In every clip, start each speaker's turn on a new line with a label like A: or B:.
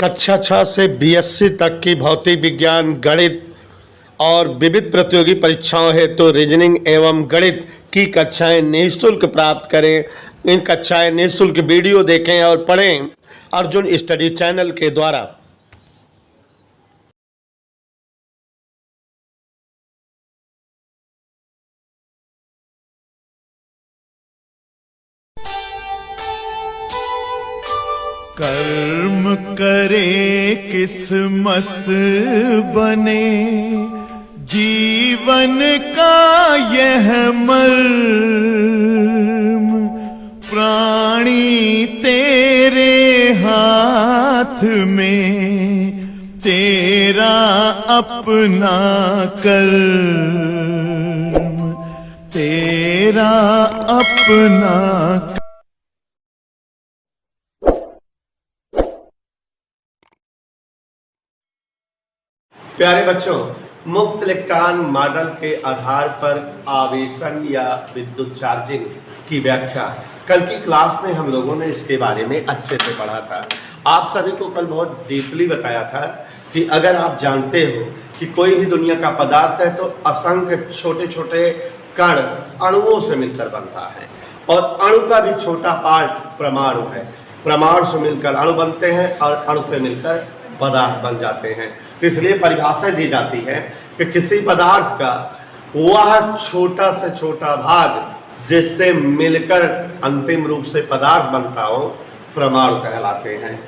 A: कक्षा 6 से बीएससी तक की भौतिक विज्ञान, गणित और विविध प्रतियोगी परीक्षाओं हेतु रीजनिंग एवं गणित की कक्षाएं निःशुल्क प्राप्त करें। इन कक्षाएं निःशुल्क वीडियो देखें और पढ़ें अर्जुन स्टडी चैनल के द्वारा।
B: कर्म करे किस्मत बने, जीवन का यह मर्म, प्राणी तेरे हाथ में, तेरा अपना कर्म, तेरा अपना।
A: प्यारे बच्चों, मुक्त इलेक्ट्रॉन मॉडल के आधार पर आवेशन या विद्युत चार्जिंग की व्याख्या कल की क्लास में हम लोगों ने इसके बारे में अच्छे से पढ़ा था। आप सभी को कल बहुत डीपली बताया था कि अगर आप जानते हो कि कोई भी दुनिया का पदार्थ है तो असंख्य छोटे छोटे कण अणुओं से मिलकर बनता है, और अणु का भी छोटा पार्ट परमाणु है। परमाणु से मिलकर अणु बनते हैं और अणु से मिलकर पदार्थ बन जाते हैं। तो इसलिए परिभाषा दी जाती है कि किसी पदार्थ का वह छोटा से छोटा भाग जिससे मिलकर अंतिम रूप से पदार्थ बनता हो, परमाणु कहलाते हैं।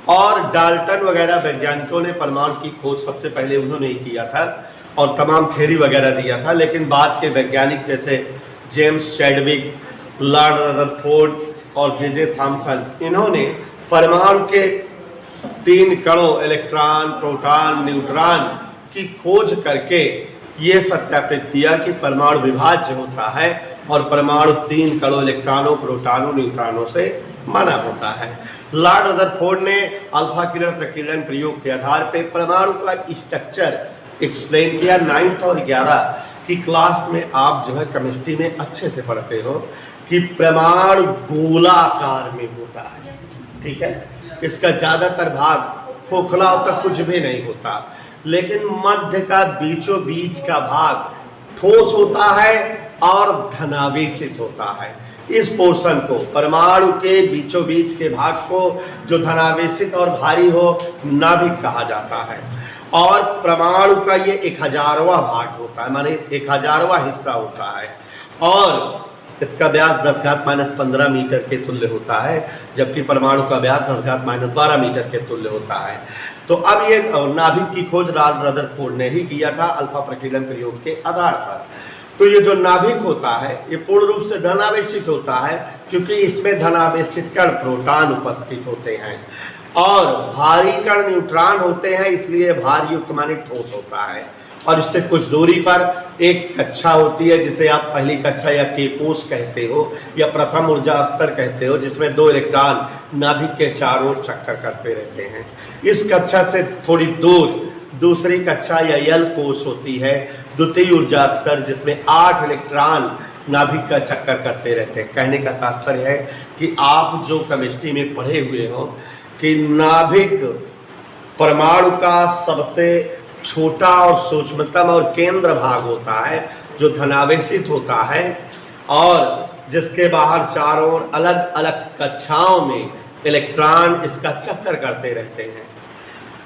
A: और डाल्टन वगैरह वैज्ञानिकों ने परमाणु की खोज सबसे पहले उन्होंने ही किया था और तमाम थ्योरी वगैरह दिया था, लेकिन बाद के वैज्ञानिक जैसे जेम्स चैडविक, लॉर्ड रदरफोर्ड और जे थॉमसन, इन्होंने परमाणु के 3 कणों इलेक्ट्रॉन, प्रोटॉन, न्यूट्रॉन की खोज करके ये सत्यापित किया कि परमाणु विभाज्य होता है और परमाणु 3 कणों इलेक्ट्रॉनों, प्रोटॉनों, न्यूट्रॉनों से बना होता है। लॉर्ड रदरफोर्ड ने अल्फा किरण प्रकीर्णन प्रयोग के आधार पर परमाणु का स्ट्रक्चर एक्सप्लेन किया। 9th और 11 की क्लास में आप जो है केमिस्ट्री में अच्छे से पढ़ते हो कि परमाणु गोलाकार में होता है, ठीक है। इसका ज़्यादातर भाग खोखला होता, कुछ भी नहीं होता, लेकिन मध्य का बीचों बीच का भाग ठोस होता है और धनावेशित होता है। इस पोर्शन को, परमाणु के बीचों बीच के भाग को, जो धनावेशित और भारी हो, नाभिक कहा जाता है। और परमाणु का ये 1000वां भाग होता है, माने 1000वां हिस्सा होता है, और इसका व्यास 10⁻⁻15 मीटर के तुल्य होता है, जबकि परमाणु का व्यास 10⁻12 मीटर के तुल्य होता है। तो अब ये नाभिक की खोज लॉर्ड रदरफोर्ड ने ही किया था अल्फा प्रकीर्णन प्रयोग के आधार पर। तो ये जो नाभिक होता है ये पूर्ण रूप से धनावेशित होता है, क्योंकि इसमें धनावेशित कण प्रोटॉन उपस्थित होते हैं और भारी कण न्यूट्रॉन होते हैं, इसलिए भार युक्त माने ठोस होता है। और इससे कुछ दूरी पर एक कक्षा होती है जिसे आप पहली कक्षा या केकोस कहते हो या प्रथम ऊर्जा स्तर कहते हो, जिसमें 2 इलेक्ट्रॉन नाभिक के चारों ओर चक्कर करते रहते हैं। इस कक्षा से थोड़ी दूर दूसरी कक्षा या यल कोष होती है, द्वितीय ऊर्जा स्तर, जिसमें 8 इलेक्ट्रॉन नाभिक का चक्कर करते रहते हैं। कहने का तात्पर्य है कि आप जो केमिस्ट्री में पढ़े हुए हो कि नाभिक परमाणु का सबसे छोटा और सूक्ष्मतम और केंद्र भाग होता है, जो धनावेशित होता है और जिसके बाहर चारों ओर अलग अलग कक्षाओं में इलेक्ट्रॉन इसका चक्कर करते रहते हैं।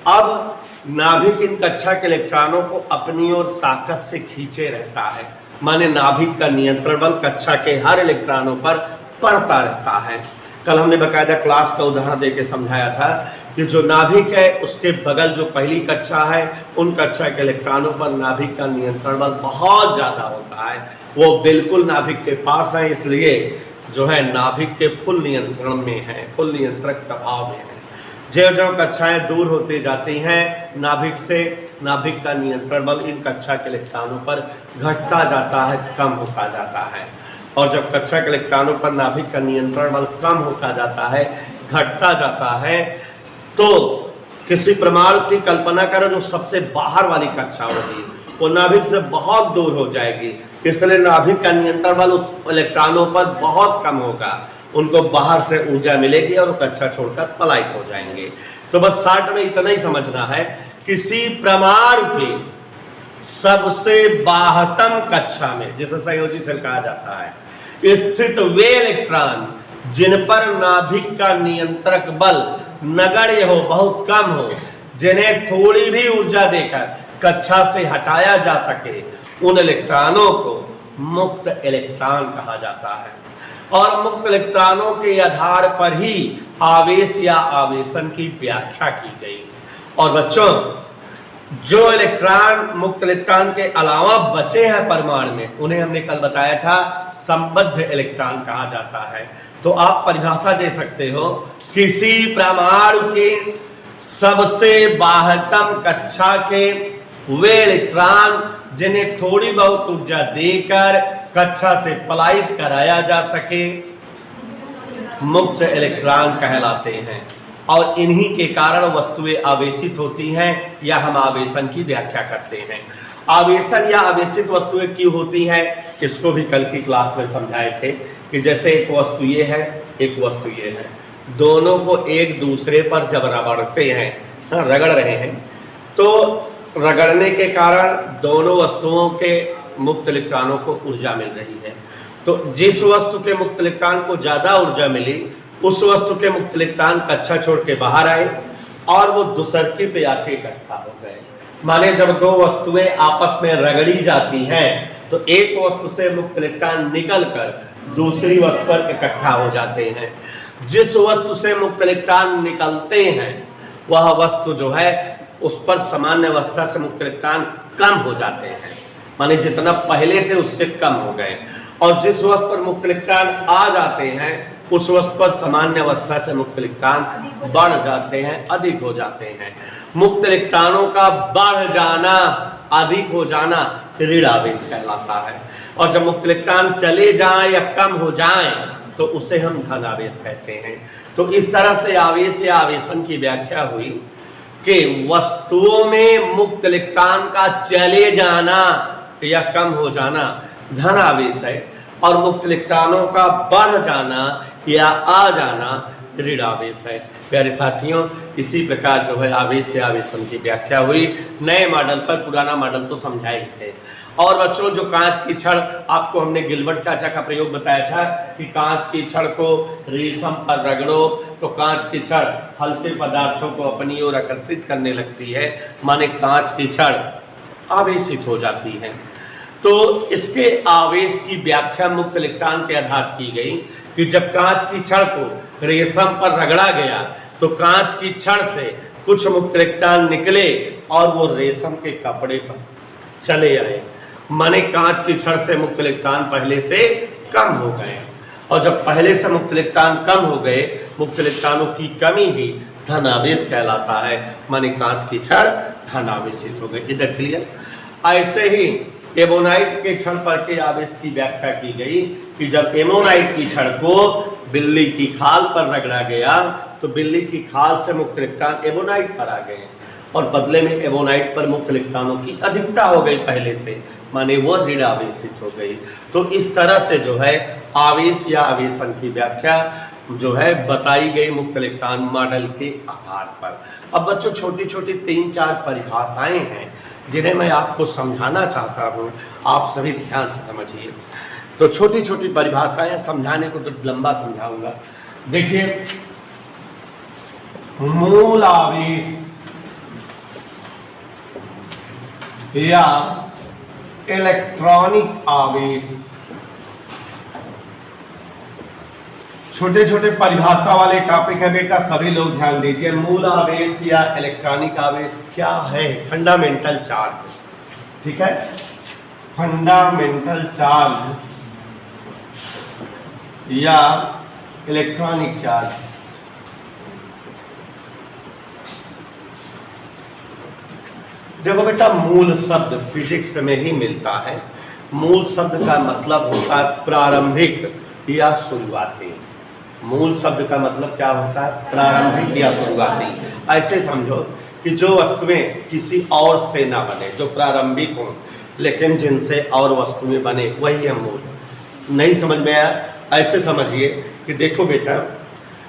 A: अब नाभिक इन कक्षा के इलेक्ट्रॉनों को अपनी ओर ताकत से खींचे रहता है, माने नाभिक का नियंत्रण बल कक्षा के हर इलेक्ट्रॉनों पर पड़ता रहता है। कल हमने बाकायदा क्लास का उदाहरण देके समझाया था कि जो नाभिक है उसके बगल जो पहली कक्षा है, उन कक्षा के इलेक्ट्रॉनों पर नाभिक का नियंत्रण बल बहुत ज़्यादा होता है, वो बिल्कुल नाभिक के पास है, इसलिए जो है नाभिक के फुल नियंत्रण में है, फुल नियंत्रक प्रभाव में है। जो कक्षाएं दूर होती जाती हैं नाभिक से, नाभिक का नियंत्रण बल इन कक्षा के इलेक्ट्रॉनों पर घटता जाता है, कम होता जाता है। और जब कक्षा के इलेक्ट्रॉनों पर नाभिक का नियंत्रण बल कम होता जाता है, घटता जाता है, तो किसी परमाणु की कल्पना करो जो सबसे बाहर वाली कक्षा होगी, वो नाभिक से बहुत दूर हो जाएगी, इसलिए नाभिक का नियंत्रण बल इलेक्ट्रॉनों पर बहुत कम होगा उनको बाहर से ऊर्जा मिलेगी और वो कक्षा छोड़कर पलायित हो जाएंगे। तो बस शॉर्ट में इतना ही समझना है, किसी परमाणु के सबसे बाह्यतम कक्षा में, जिसे संयोजी सेल कहा जाता है, स्थित वे इलेक्ट्रॉन जिन पर नाभिक का नियंत्रक बल नगण्य हो, बहुत कम हो, जिन्हें थोड़ी भी ऊर्जा देकर कक्षा से हटाया जा सके, उन इलेक्ट्रॉनों को मुक्त इलेक्ट्रॉन कहा जाता है। और मुक्त इलेक्ट्रॉनों के आधार पर ही आवेश या आवेशन की व्याख्या की गई। और बच्चों, जो इलेक्ट्रॉन मुक्त इलेक्ट्रॉन के अलावा बचे हैं परमाणु में, उन्हें हमने कल बताया था संबद्ध इलेक्ट्रॉन कहा जाता है। तो आप परिभाषा दे सकते हो, किसी परमाणु के सबसे बाह्यतम कक्षा के वे इलेक्ट्रॉन जिन्हें थोड़ी बहुत ऊर्जा देकर कक्षा से पलायित कराया जा सके, मुक्त इलेक्ट्रॉन कहलाते हैं। और इन्हीं के कारण वस्तुएं आवेशित होती हैं या हम आवेशन की व्याख्या करते हैं। आवेशन या आवेशित वस्तुएं क्यों होती हैं, इसको भी कल की क्लास में समझाए थे कि जैसे एक वस्तु ये है, एक वस्तु ये है, दोनों को एक दूसरे पर जब रगड़ते हैं, रगड़ रहे हैं, तो रगड़ने के कारण दोनों वस्तुओं के मुक्त इलेक्ट्रॉनों को ऊर्जा मिल रही है। तो जिस वस्तु के मुक्त इलेक्ट्रॉन को ज़्यादा ऊर्जा मिली, उस वस्तु के मुक्त इलेक्ट्रॉन कक्षा छोड़ के बाहर आए और वो दुसरके पे आके इकट्ठा हो गए। माने जब दो वस्तुएं आपस में रगड़ी जाती हैं तो एक वस्तु से मुक्त इलेक्ट्रॉन निकलकर दूसरी वस्तु पर इकट्ठा हो जाते हैं। जिस वस्तु से मुक्त इलेक्ट्रॉन निकलते हैं वह वस्तु जो है उस पर सामान्य अवस्था से मुक्त इलेक्ट्रॉन कम हो जाते हैं, माने जितना पहले थे उससे कम हो गए। और जिस वस्तु पर मुक्त इलेक्ट्रॉन आ जाते हैं उस वस्तु पर सामान्य अवस्था से मुक्त इलेक्ट्रॉन बढ़ जाते हैं, अधिक हो जाते हैं। मुक्त इलेक्ट्रॉनों का बढ़ जाना, अधिक हो जाना ऋण आवेश कहलाता है। और जब मुक्त इलेक्ट्रॉन चले जाएं या कम हो जाएं तो उसे हम धन आवेश कहते हैं। तो इस तरह से आवेश या आवेशन की व्याख्या हुई कि वस्तुओं में मुक्त इलेक्ट्रॉन का चले जाना या कम हो जाना धन आवेश है, और मुक्त इलेक्ट्रॉनों का बढ़ जाना या आ जाना ऋण आवेश है। प्यारे साथियों, इसी प्रकार जो है आवेश या आवेशन की व्याख्या हुई। नए मॉडल पर, पुराना मॉडल तो समझाए ही थे। और बच्चों, जो कांच की छड़, आपको हमने गिलबर्ट चाचा का प्रयोग बताया था कि कांच की छड़ को रेशम पर रगड़ो तो कांच की छड़ हल्के पदार्थों को अपनी ओर आकर्षित करने लगती है, माने कांच की छड़ आवेशित हो जाती है। तो इसके आवेश की व्याख्या मुक्त इलेक्ट्रॉन के आधार की गई कि जब कांच की छड़ को रेशम पर रगड़ा गया तो कांच की छड़ से कुछ मुक्त इलेक्ट्रॉन निकले और वो रेशम के कपड़े पर चले आए, माने कांच की छड़ से मुक्त इलेक्ट्रॉन पहले से कम हो गए। और जब पहले से मुक्त इलेक्ट्रॉन कम हो गए, मुक्त इलेक्ट्रॉनों की कमी ही धनावेश कहलाता है, माने कांच की छड़ धनावेशित हो गई। इधर क्लियर। ऐसे ही एमोनाइट के छड़ पर के आवेश की व्याख्या की गई कि जब एमोनाइट की छड़ को बिल्ली की खाल पर रगड़ा गया तो बिल्ली की खाल से मुक्त इलेक्ट्रॉन एमोनाइट पर आ गए और बदले में एमोनाइट पर मुक्त इलेक्ट्रॉनों की अधिकता हो गई पहले से, माने वो ऋण आवेशित हो गई। तो इस तरह से जो है आवेश या आवेशन की व्याख्या जो है बताई गई मुक्त इलेक्ट्रॉन मॉडल के आधार पर। अब बच्चों, छोटी छोटी 3-4 परिभाषाएं हैं जिन्हें मैं आपको समझाना चाहता हूं, आप सभी ध्यान से समझिए। तो छोटी छोटी परिभाषाएं समझाने को तो लंबा समझाऊंगा। देखिए, मूल आवेश या इलेक्ट्रॉनिक आवेश, छोटे छोटे परिभाषा वाले टॉपिक है बेटा, सभी लोग ध्यान दीजिए। मूल आवेश या इलेक्ट्रॉनिक आवेश क्या है? फंडामेंटल चार्ज, ठीक है, फंडामेंटल चार्ज या इलेक्ट्रॉनिक चार्ज। देखो बेटा, मूल शब्द फिजिक्स में ही मिलता है। मूल शब्द का मतलब होता है प्रारंभिक या शुरुआती। मूल शब्द का मतलब क्या होता है? प्रारंभिक या शुरुआती। ऐसे समझो कि जो वस्तुएं किसी और से ना बने, जो प्रारंभिक हों लेकिन जिनसे और वस्तुएं बने, वही है मूल। नहीं समझ में आया? ऐसे समझिए कि देखो बेटा,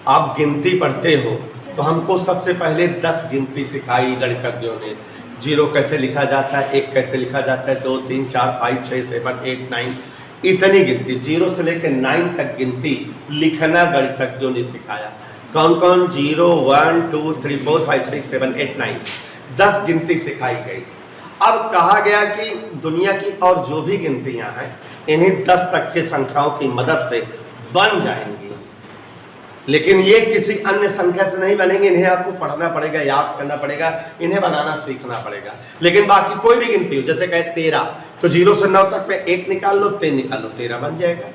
A: आप गिनती पढ़ते हो तो हमको सबसे पहले 10 गिनती सिखाई गणितज्ञों ने। 0 कैसे लिखा जाता है, 1 कैसे लिखा जाता है, 2 3 4 5 6 7 8 9, इतनी गिनती 0 से लेकर 9 तक गिनती लिखना गणितज्ञों ने सिखाया। कौन कौन? 0 1 2 3 4 5 6 7 8 9, 10 गिनती सिखाई गई। अब कहा गया कि दुनिया की और जो भी गिनतियां हैं इन्हें 10 तक के संख्याओं की मदद से बन जाएंगी, लेकिन ये किसी अन्य संख्या से नहीं बनेंगे। इन्हें आपको पढ़ना पड़ेगा, याद करना पड़ेगा, इन्हें बनाना सीखना पड़ेगा। लेकिन बाकी कोई भी गिनती हो, जैसे कहे 13, तो 0 से 9 तक में 1 निकाल लो, 3 निकाल लो, 13 बन जाएगा।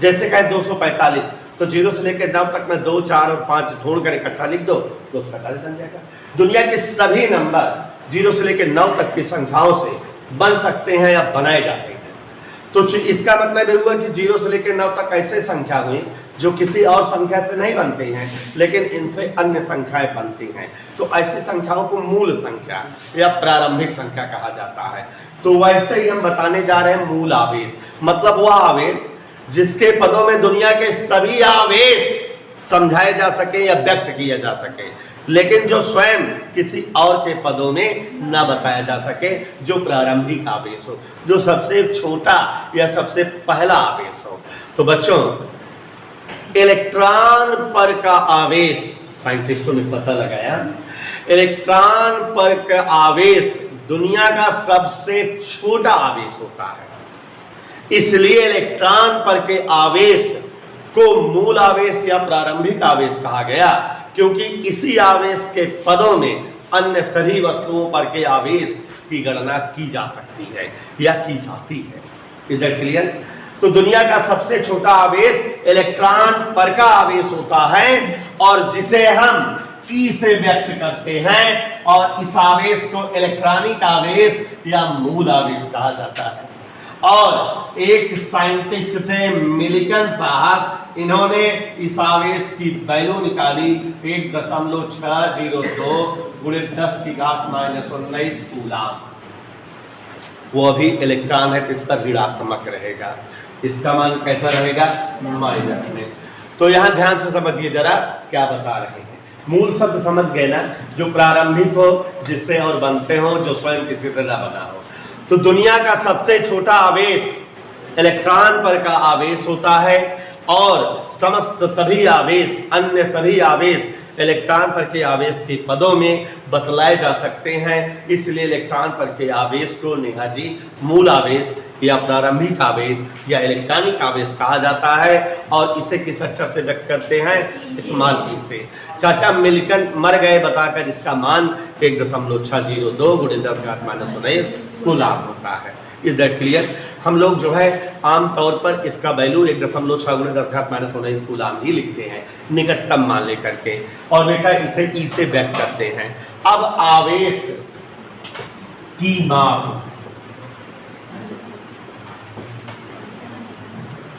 A: जैसे कहे 245, तो 0 से लेकर 9 तक में 2 4 और 5 ढूंढ कर इकट्ठा लिख दो, 245 बन जाएगा। दुनिया के सभी नंबर 0 से लेकर 9 तक की संख्याओं से बन सकते हैं या बनाए जाते हैं। तो इसका मतलब ये हुआ कि 0 से लेकर 9 तक ऐसे संख्या हुई जो किसी और संख्या से नहीं बनती हैं, लेकिन इनसे अन्य संख्याएं बनती हैं। तो ऐसी संख्याओं को मूल संख्या या प्रारंभिक संख्या कहा जाता है। तो वैसे ही हम बताने जा रहे हैं मूल आवेश, मतलब वह आवेश जिसके पदों में दुनिया के सभी आवेश समझाए जा सके या व्यक्त किया जा सके, लेकिन जो स्वयं किसी और के पदों में न बताया जा सके, जो प्रारंभिक आवेश हो, जो सबसे छोटा या सबसे पहला आवेश हो। तो बच्चों, इलेक्ट्रॉन पर का आवेश साइंटिस्टों ने पता लगाया, इलेक्ट्रॉन पर का आवेश दुनिया का सबसे छोटा आवेश होता है। इसलिए इलेक्ट्रॉन पर के आवेश को मूल आवेश या प्रारंभिक आवेश कहा गया, क्योंकि इसी आवेश के पदों में अन्य सभी वस्तुओं पर के आवेश की गणना की जा सकती है या की जाती है। इधर क्लियर? तो दुनिया का सबसे छोटा आवेश इलेक्ट्रॉन पर का आवेश होता है, और जिसे हम ई से व्यक्त करते हैं, और इस आवेश को इलेक्ट्रॉनिक आवेश या मूल आवेश कहा जाता है। और एक साइंटिस्ट थे मिल्टन साहब, इन्होंने इस आवेश की वैल्यू निकाली 1.602 × 10⁻⁻19 कूलाम। वो अभी इलेक्ट्रॉन है तो इस पर ऋणात्मक रहेगा, इसका मान कैसा रहेगा? माइनस में। तो यहां ध्यान से समझिए जरा क्या बता रहे हैं। मूल शब्द समझ गए ना, जो प्रारंभिक हो, जिससे और बनते हो, जो स्वयं किसी से न बना हो। तो दुनिया का सबसे छोटा आवेश इलेक्ट्रॉन पर का आवेश होता है, और समस्त सभी आवेश, अन्य सभी आवेश इलेक्ट्रॉन पर के आवेश के पदों में बतलाए जा सकते हैं। इसलिए इलेक्ट्रॉन पर के आवेश को नेहा जी मूल आवेश या प्रारंभिक आवेश या इलेक्ट्रॉनिक आवेश कहा जाता है, और इसे किस अक्षर से व्यक्त करते हैं? स्मॉल ई से। चाचा मिल्टन मर गए बताकर इसका मान 1.602 × 10⁻⁻19 कूलाम होता है। इधर क्लियर? हम लोग जो है आमतौर पर इसका वैल्यू 1.6 × 10⁻⁻19 कूलाम ही लिखते हैं, निकटतम मान लेकर के, और बेटा इसे ई से व्यक्त करते हैं। अब आवेश की माप,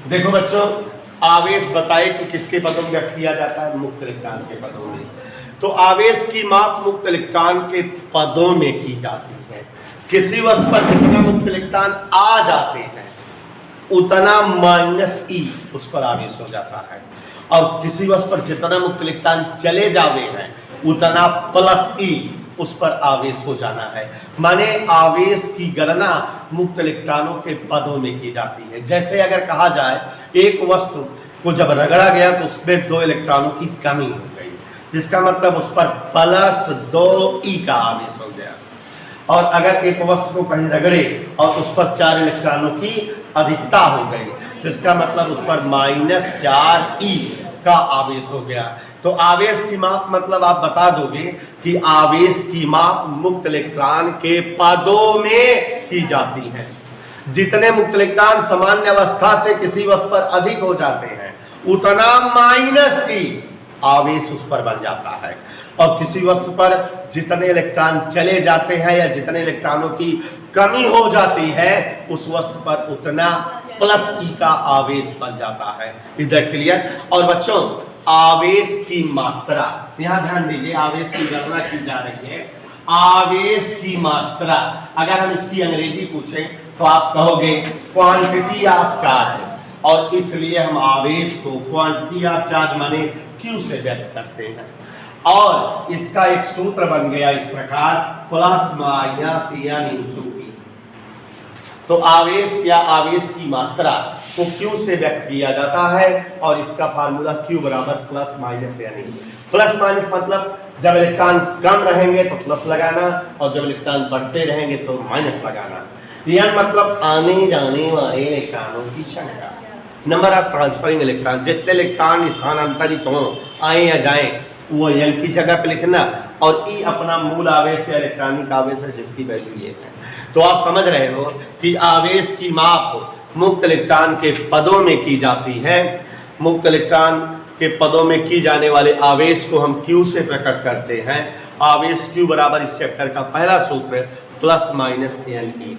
A: देखो बच्चों, आवेश बताए कि किसके पदों में व्यक्त किया जाता है? मुक्त इलेक्ट्रॉन के पदों में। तो आवेश की माप मुक्त इलेक्ट्रॉन के पदों में की जाती है। किसी वस्तु पर जितना मुक्त इलेक्ट्रॉन आ जाते हैं उतना -e उस पर आवेश हो जाता है, और किसी वस्तु पर जितना मुक्त इलेक्ट्रॉन चले जावे हैं उतना +e उस पर आवेश हो जाना है। माने आवेश की गणना मुक्त इलेक्ट्रॉनों के पदों में की जाती है। जैसे अगर कहा जाए एक वस्तु को जब रगड़ा गया तो उसमें 2 इलेक्ट्रॉनों की कमी हो गई, जिसका मतलब उस पर +2e का आवेश हो गया। और अगर एक वस्तु को कहीं रगड़े और उस पर 4 इलेक्ट्रॉनों की अधिकता हो गई, जिसका मतलब उस पर -4e का आवेश हो गया। तो आवेश की माप मतलब आप बता दोगे कि आवेश की माप मुक्त इलेक्ट्रॉन के पदों में की जाती है। जितने मुक्त इलेक्ट्रॉन सामान्य अवस्था से किसी वस्तु पर अधिक हो जाते हैं उतना -e आवेश उस पर बन जाता है, और किसी वस्तु पर जितने इलेक्ट्रॉन चले जाते हैं या जितने इलेक्ट्रॉनों की कमी हो जाती है उस वस्तु पर उतना +e का आवेश बन जाता है। इधर क्लियर? और बच्चों, आवेश की मात्रा, यहां ध्यान दीजिए, आवेश की गणना की जा रही है। आवेश की मात्रा, अगर हम इसकी अंग्रेजी पूछें तो आप कहोगे क्वांटिटी ऑफ चार्ज, और इसलिए हम आवेश को क्वांटिटी ऑफ चार्ज माने Q से व्यक्त करते हैं। और इसका एक सूत्र बन गया इस प्रकार, plus minus n into E। तो आवेश या आवेश की मात्रा को Q से व्यक्त किया जाता है और इसका फार्मूला Q बराबर plus minus n। Plus minus मतलब जब इलेक्ट्रॉन कम रहेंगे तो प्लस लगाना और जब इलेक्ट्रॉन बढ़ते रहेंगे तो माइनस लगाना। n मतलब आने जाने वाले इलेक्ट्रॉनों की संख्या, नंबर ऑफ ट्रांसफरिंग इलेक्ट्रॉन। जितने इलेक्ट्रॉन स्थानांतरित हों, आए या जाएं, वो n की जगह पे लिखना और E अपना मूल आवेश या इलेक्ट्रॉनिक आवेश है जिसकी वैल्यू ये है। तो आप समझ रहे हो कि आवेश की माप मुक्त इलेक्ट्रॉन के पदों में की जाती है। मुक्त इलेक्ट्रॉन के पदों में की जाने वाले आवेश को हम Q से प्रकट करते हैं। आवेश Q बराबर इस चैप्टर का पहला सूत्र प्लस माइनस NE,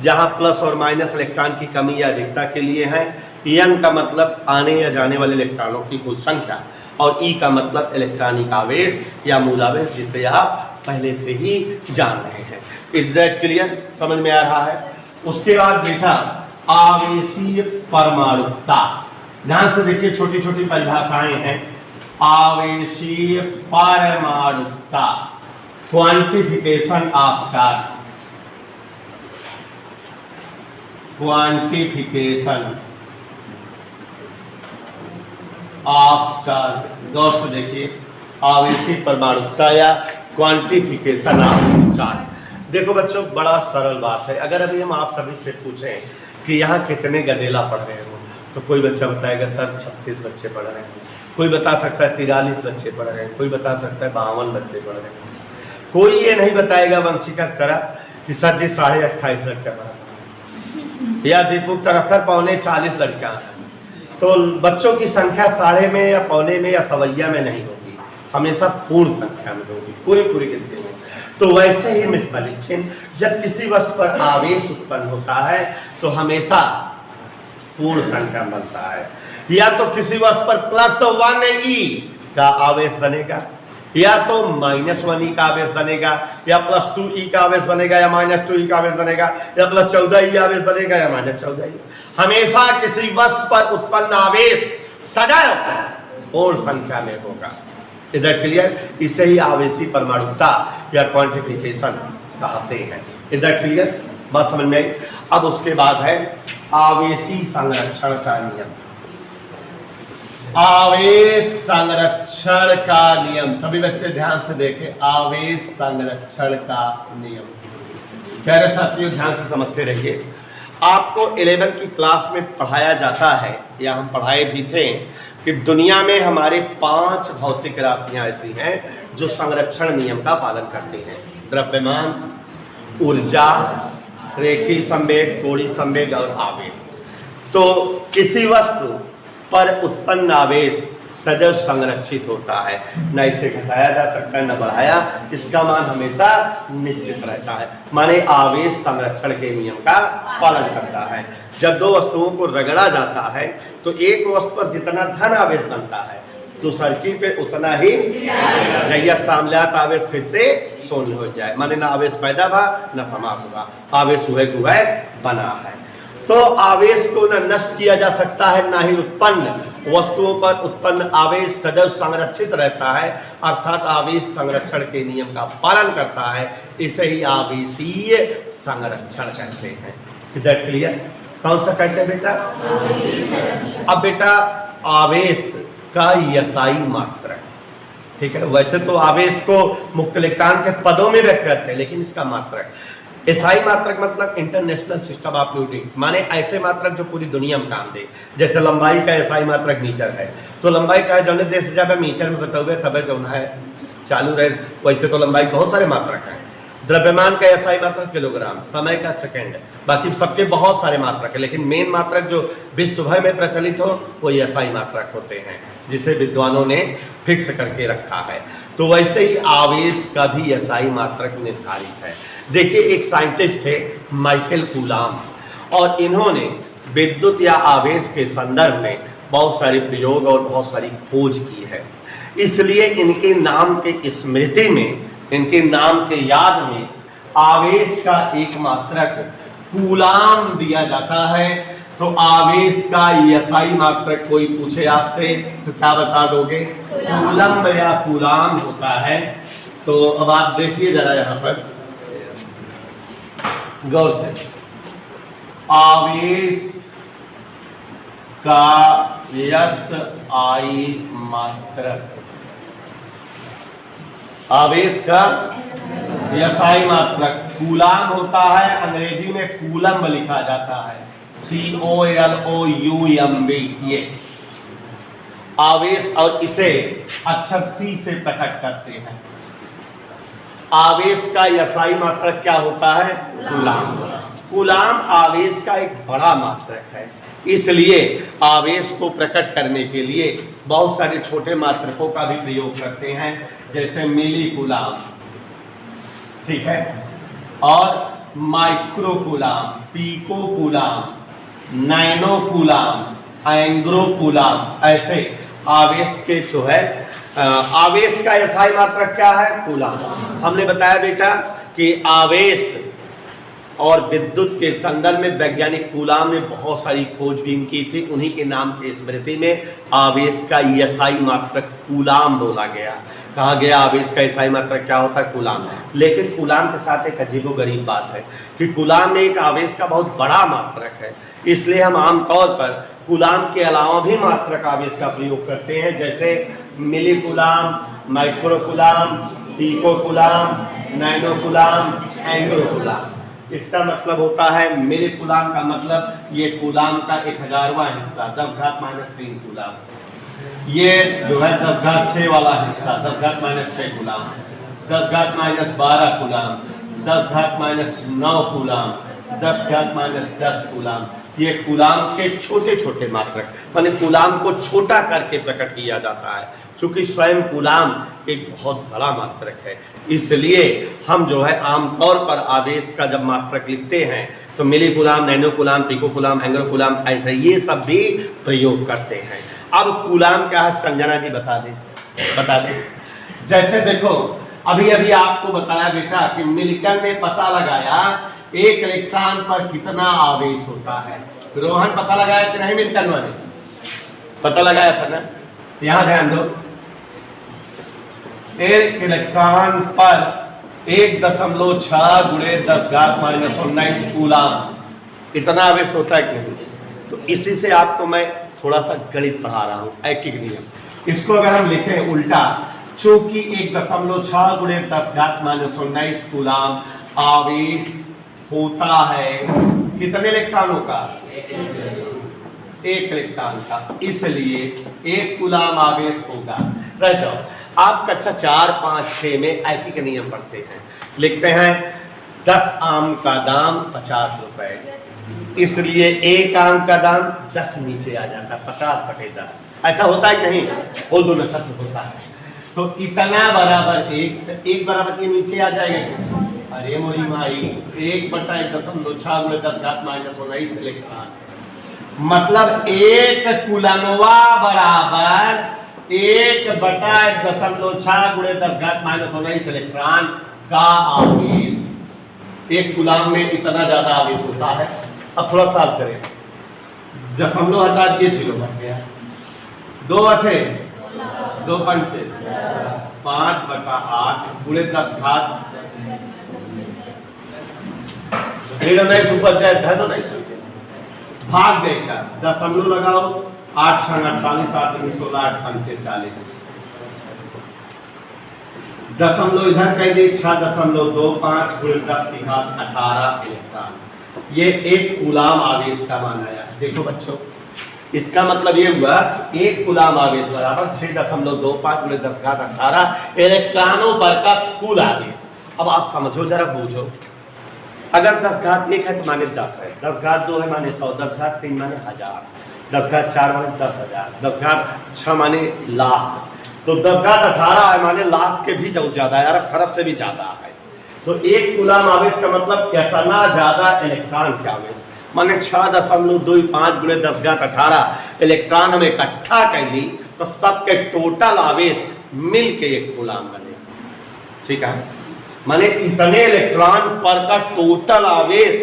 A: जहां प्लस और माइनस इलेक्ट्रॉन की कमी या अधिकता के लिए है। n का मतलब आने या जाने वाले इलेक्ट्रॉनों की कुल संख्या और E का मतलब इलेक्ट्रॉनिक आवेश या मूल आवेश, जिसे आप पहले से ही जान रहे हैं। Is that clear? समझ में आ रहा है? उसके बाद बेटा आवेशीय परमाणुकता, ध्यान से देखिए, छोटी छोटी परिभाषाएं हैं। आवेशीय परमाणुकता, quantification of charge, quantification of charge. गौर से देखिए, आवेशीय परमाणुकता या क्वांटिफिकेशन ऑफ चार्ज। देखो बच्चों, बड़ा सरल बात है। अगर अभी हम आप सभी से पूछें कि यहाँ कितने गदेला पढ़ रहे हो, तो कोई बच्चा बताएगा सर 36 बच्चे पढ़ रहे हैं, कोई बता सकता है 43 बच्चे पढ़ रहे हैं, कोई बता सकता है 52 बच्चे पढ़ रहे हैं। कोई ये नहीं बताएगा वंशिका की तरह कि सर जी 28.5 लड़कियां पढ़ रहे हैं या दीपू की तरह सर 39-40 लड़कियां हैं। तो बच्चों की संख्या 1/2 में या 1/4 में या 1/4 में नहीं होगी, हमेशा पूर्ण संख्या में होगी, पूरी गिनती में। तो वैसे ही मिस मलिक्षिन, जब किसी वस्तु पर आवेश उत्पन्न होता है तो हमेशा पूर्ण संख्या बनता है। या तो किसी वस्तु पर +1e का आवेश बनेगा, या तो -1e का आवेश बनेगा, या +2e का आवेश बनेगा, या -2e का आवेश बनेगा, या +14e आवेश बनेगा, या -14e। हमेशा किसी वस्तु पर उत्पन्न आवेश सदैव पूर्ण संख्या में होगा। इधर क्लियर? इसे ही आवेशी परमाणुकता या क्वांटिफिकेशन कहते हैं। इधर क्लियर? बात समझ में आई? अब उसके बाद है आवेशी संरक्षण का नियम। आवेश संरक्षण का नियम, सभी बच्चे ध्यान से देखें। आवेश संरक्षण का नियम कह रहे साथियों, ध्यान से समझते रहिए। आपको 11 की क्लास में पढ़ाया जाता है, या हम पढ़ाए भी थे, कि दुनिया में हमारे 5 भौतिक राशियां ऐसी हैं जो संरक्षण नियम का पालन करती हैं। द्रव्यमान, ऊर्जा, रेखीय संवेग, कोणीय संवेग और आवेश। तो किसी वस्तु पर उत्पन्न आवेश सदैव संरक्षित होता है, न इसे घटाया जा सकता है न बढ़ाया, इसका मान हमेशा निश्चित रहता है। माने आवेश संरक्षण के नियम का पालन करता है। जब दो वस्तुओं को रगड़ा जाता है तो एक वस्तु पर जितना धन आवेश बनता है तो सर्किल पे उतना ही जैया सामल्यात आवेश फिर से शून्य हो जाए, माने ना आवेश पैदा हुआ न समाप्त हुआ, आवेश हुए बना है। तो आवेश को न नष्ट किया जा सकता है, ना ही उत्पन्न वस्तुओं पर उत्पन्न आवेश सदैव संरक्षित रहता है, अर्थात आवेश संरक्षण के नियम का पालन करता है। इसे ही आवेशीय संरक्षण कहते हैं। इधर क्लियर? कौन सा कहते हैं बेटा? अब बेटा आवेश का यसाई मात्रक, ठीक है। वैसे तो आवेश को मुक्त इलेक्ट्रॉन के पदों में व्यक्त करते हैं, लेकिन इसका मात्रक एसआई मात्रक मतलब इंटरनेशनल सिस्टम ऑफ यूनिट, माने ऐसे मात्रक जो पूरी दुनिया में काम दे। जैसे लंबाई का एसआई मात्रक मीटर है, तो लंबाई चाहे जौने देश में जाए मीटर में बताओगे तब जो है चालू रहे। वैसे तो लंबाई बहुत सारे मात्रक हैं। द्रव्यमान का एसआई मात्रक किलोग्राम, समय का सेकंड, बाकी सबके बहुत सारे मात्रक है, लेकिन मेन मात्रक जो विश्व भर में प्रचलित हो वो एसआई मात्रक होते हैं, जिसे विद्वानों ने फिक्स करके रखा है। तो वैसे ही आवेश का भी एसआई मात्रक निर्धारित है। देखिए, एक साइंटिस्ट थे माइकल कूलाम, और इन्होंने विद्युत या आवेश के संदर्भ में बहुत सारे प्रयोग और बहुत सारी खोज की है। इसलिए इनके नाम के स्मृति में, इनके नाम के याद में आवेश का एक मात्रक कूलाम दिया जाता है। तो तो आवेश का SI मात्रक कोई पूछे आपसे तो क्या बता दोगे? कूलम्ब या कूलाम होता है। तो अब आप देखिए जरा यहां पर गौर से, आवेश का SI मात्रक, आवेश का SI मात्रक कूलाम होता है, अंग्रेजी में कूलम्ब लिखा जाता है, COLOUMB। ये आवेश, और इसे अक्षर C से प्रकट करते हैं। आवेश का SI मात्रक क्या होता है? कूलाम। कूलाम आवेश का एक बड़ा मात्रक है, इसलिए आवेश को प्रकट करने के लिए बहुत सारे छोटे मात्रकों का भी प्रयोग करते हैं, जैसे मिली कूलाम, ठीक है, और micro coulomb, pico coulomb, nano coulomb, एंग्रो कूलाम। ऐसे आवेश के जो है, आवेश का SI मात्रक क्या है? कूलाम। हमने बताया बेटा कि आवेश और विद्युत के संदर्भ में वैज्ञानिक कूलाम ने बहुत सारी खोजबीन की थी, उन्हीं के नाम की स्मृति में आवेश का SI मात्रक कूलाम बोला गया। कहा गया आवेश का SI मात्रक क्या होता है? कूलाम। लेकिन कूलाम के साथ एक अजीबोगरीब बात है कि कूलाम में एक आवेश का बहुत बड़ा मात्रक है, इसलिए हम आमतौर पर कूलाम के अलावा भी मात्रक आवेश का प्रयोग करते हैं, जैसे milli coulomb, micro coulomb, pico coulomb, nano coulomb, एंग्रो कूलाम। इसका मतलब होता है मिली कूलाम का मतलब ये कूलाम का 1000वां हिस्सा, 10⁻³ कूलाम। ये जो है 10⁻6 वाला हिस्सा, 10⁻6 कूलाम, 10⁻12 कूलाम, 10⁻9 कूलाम, 10⁻10 कूलाम। ये कूलाम के छोटे छोटे मात्रक, माने कूलाम को छोटा करके प्रकट किया जाता है। चूंकि स्वयं कूलाम एक बहुत बड़ा मात्रक है, इसलिए हम जो है आमतौर पर आवेश का जब मात्रक लिखते हैं तो milli coulomb, nano coulomb, pico coulomb, एंग्रो कूलाम, ऐसे ये सब भी प्रयोग करते हैं। अब कूलाम क्या है संजना जी बता दें। जैसे देखो अभी अभी आपको बताया बेटा कि मिलकर ने पता लगाया एक इलेक्ट्रॉन पर कितना आवेश होता है। रोहन पता लगाया कि नहीं? मिलकर ने पता लगाया था ना। यहां ध्यान दो, एक इलेक्ट्रॉन पर 1.6 × 10⁻⁹ कूलाम इतना आवेश होता है कि नहीं? तो इसी से आपको मैं थोड़ा सा गणित पढ़ा रहा हूं, ऐकिक नियम। इसको अगर हम लिखें उल्टा, चूंकि 1.6 × 10⁻⁹ कूलाम आवेश होता है कितने इलेक्ट्रॉनों का? एक इलेक्ट्रॉन का, इसलिए 1 कूलाम आवेश होगा। रह जाओ, आप कक्षा 4, 5, 6 में ऐकिक नियम पढ़ते हैं, लिखते हैं 10 आम का दाम 50 रुपए, इसलिए 1 आम का दाम 10 नीचे आ जाता है, 50/10। ऐसा होता है कहीं? बोल दो नक्षत्र होता है। तो इतना बराबर 1 बराबर के नीचे आ जाएगा। अरे मोरी माई, 1/1.6 × 10⁻⁹ इलेक्ट्रॉन, मतलब 1 कूलम्बवा बराबर 1/1.6 × 10⁻⁹ इलेक्ट्रॉन का आवेश। 1 कूलाम में इतना ज्यादा आवेश होता है। अब थोड़ा साफ करें, दशमलव हटा दिए, 0 बन गया, 2 अठे 2 पंचे 5/8 × 10⁻, 0 नहीं सुपर जाए है तो नहीं सुपर, भाग देगा, दशमलव लगाओ, 8 × 48, 8 × 16, 8 × 5 40, दशमलव इधर कह दी, 6.25 × 10⁻18 इलेक्ट्रॉन। ये 1 कूलाम आवेश का मान आया। देखो बच्चों, इसका मतलब ये हुआ कि 1 कूलाम आवेश बराबर 6.25 × 10⁻18 इलेक्ट्रॉनों पर का कुल आवेश। अब आप समझो जरा, बूझो, अगर 10⁻1 है तो माने 10 है, 10⁻2 है माने 100, 10⁻3 माने 1000, 10⁻4 माने 10,000, 10⁻6 माने लाख, तो 10⁻18 है माने लाख के भी ज्यादा है, अरब खरब से भी ज्यादा है। तो 1 कूलाम आवेश का मतलब इतना ज्यादा इलेक्ट्रॉन के आवेश, माने 6.25 × 10⁻18 इलेक्ट्रॉन हम इकट्ठा कर ली तो सबके टोटल आवेश मिल के 1 कूलाम बने। ठीक है, माने इतने इलेक्ट्रॉन पर का टोटल आवेश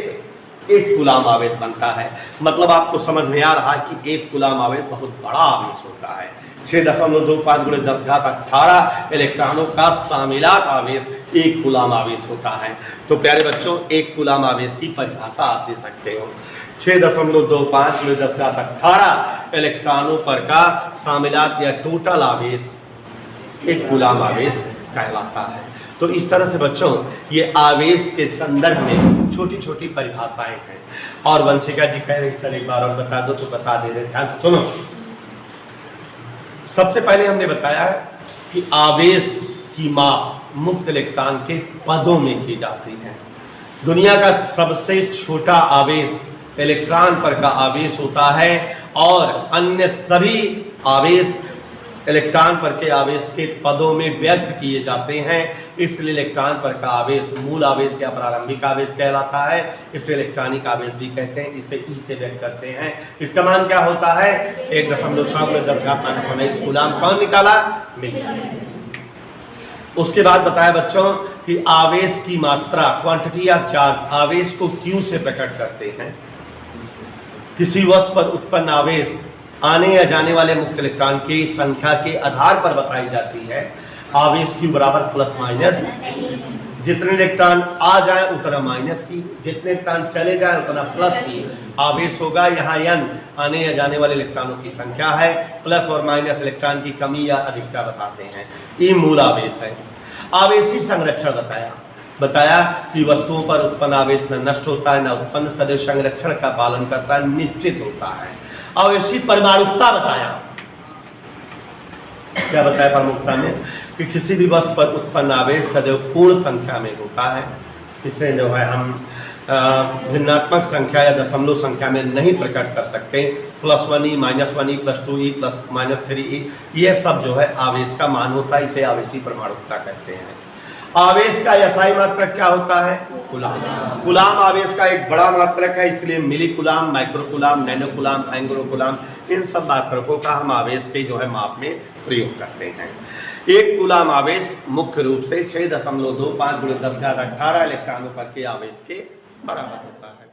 A: 1 कूलाम आवेश बनता है। मतलब आपको समझ में आ रहा है कि 1 कूलाम आवेश बहुत बड़ा आवेश होता है। 6.25 × 10⁻18 इलेक्ट्रॉनों का शामिलात आवेश 1 कूलाम आवेश होता है। तो प्यारे बच्चों, 1 कूलाम आवेश की परिभाषा आप दे सकते हो। 6.25 × 10⁻18 इलेक्ट्रॉनों पर का शामिलात या टोटल आवेश 1 कूलाम आवेश कहलाता है। तो इस तरह से बच्चों ये आवेश के संदर्भ में छोटी छोटी परिभाषाएं हैं। और वंशिका जी कह रहे सर एक बार और बता दो, तो बता दे रहे। ध्यान सुनो। सबसे पहले हमने बताया कि आवेश की माप मुक्त इलेक्ट्रॉन के पदों में की जाती है। दुनिया का सबसे छोटा आवेश इलेक्ट्रॉन पर का आवेश होता है और अन्य सभी आवेश इलेक्ट्रॉन पर के आवेश के पदों में व्यक्त किए जाते हैं। इसलिए इलेक्ट्रॉन पर का आवेश मूल आवेश या प्रारंभिक आवेश कहलाता है। इसे इलेक्ट्रॉनिक आवेश भी कहते हैं। इसे ई से व्यक्त करते हैं। इसका मान क्या होता है? 1.6 × 10⁻19 कूलाम। कौन निकाला? उसके बाद बताया बच्चों कि आवेश की मात्रा, क्वांटिटी ऑफ चार्ज, आवेश को क्यू से प्रकट करते हैं। किसी वस्तु पर उत्पन्न आवेश आने या जाने वाले मुक्त इलेक्ट्रॉन की संख्या के आधार पर बताई जाती है। आवेश Q बराबर प्लस माइनस, जितने इलेक्ट्रॉन आ जाए उतना माइनस E, जितने इलेक्ट्रॉन चले जाए उतना प्लस E आवेश होगा। यहाँ N आने या जाने वाले इलेक्ट्रॉनों की संख्या है, प्लस और माइनस इलेक्ट्रॉन की कमी या अधिकता बताते हैं। ये मूल आवेश है। आवेशी संरक्षण बताया कि वस्तुओं पर उत्पन्न आवेश न नष्ट होता है न उत्पन्न सदैव संरक्षण का पालन करता है, निश्चित होता है। आवेशी परमाणुकता बताया। क्या बताया परमाणुकता में? कि किसी भी वस्तु पर उत्पन्न आवेश सदैव पूर्ण संख्या में होता है। इसे जो है हम भिन्नात्मक संख्या या दशमलव संख्या में नहीं प्रकट कर सकते। +1e, -1e, +2e, -3e, यह सब जो है आवेश का मान होता है। इसे आवेशी परमाणुकता कहते हैं। आवेश का एसआई मात्रक क्या होता है? कूलाम। कूलाम आवेश का एक बड़ा मात्रक है, इसलिए milli coulomb, micro coulomb, nano coulomb, एंग्रो कूलाम, इन सब मात्रकों का हम आवेश के जो है माप में प्रयोग करते हैं। 1 कूलाम आवेश मुख्य रूप से 6.25 × 10⁻18 इलेक्ट्रॉनों पर के आवेश के बराबर होता है।